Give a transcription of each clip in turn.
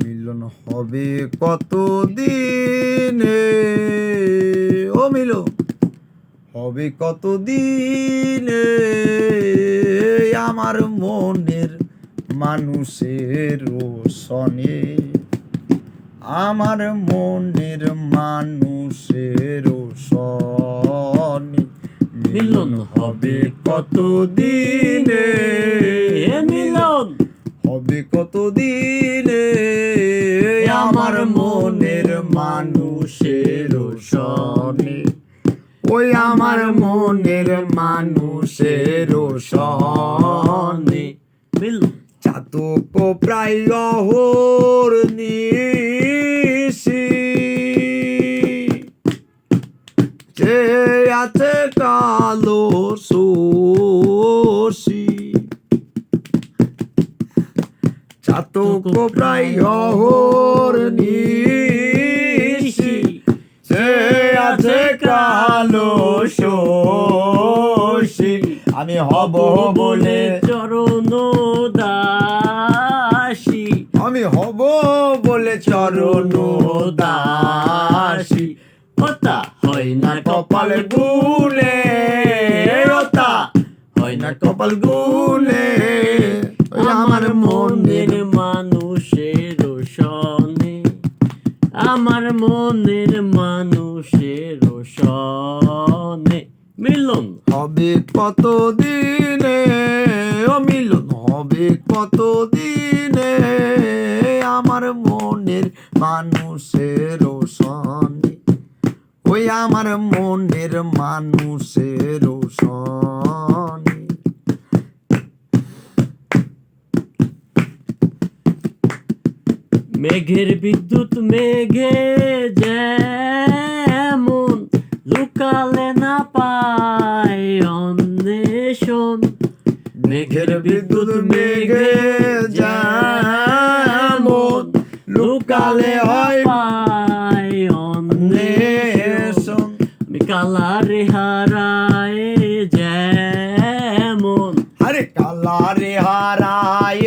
মিলন হবে কতদিনে, ও মিলন হবে কতদিনে আমার মনের মানুষের সনে, আমার মনের মানুষের সনে মিলন হবে কতদিনে, মিলন হবে কতদিনে আমার মনের মানুষের সনে, ওই আমার মনের মানুষের সনে মিলন চাতক প্রায় অহর নিশি যে আছে কালো শোষী, চাতক প্রায় অহর নিশি যে আছে কালো শোষী, আমি হব বলে চরণ দাসী, আমি হব বলে চরণ দাসী, ওতা হয় না কপাল গুনে, ওতা হয় না কপাল গুনে ওই আমার মনের মানুষের সনে, আমার মনের মানুষের সনে মিলন হবে কতদিনে, ও মিলন হবে কতদিনে আমার মনের মানুষের সনে, ওই আমার মনের মানুষের সনে মেঘের বিদ্যুৎ মেঘে যেমন লুকালে না পায় অন্বেষণ, মেঘের বিদ্যুৎ মেঘে যেমন লুকালে হয় পায় অন্বেষণ, কালারে হারায় যেমন, আরে কালারে হারায়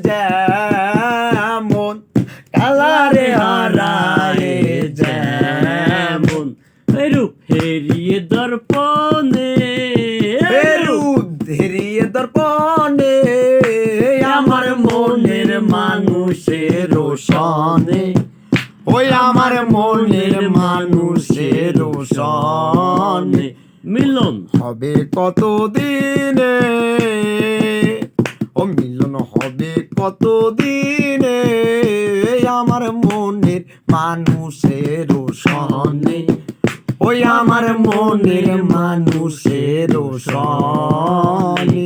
যেমন, কালারে হারায় যেমন রূপ হেরিয়ে দর্পণে, রূপ ধীরিয়ে দর্পণে আমার মনের মানুষের সনে, ওই আমার মনের মানুষের সনে মিলন হবে কতদিনে, ও মিলন হবে কতদিনে আমার মনের মানুষের সনে, ওই আমার মনের মানুষের সনে।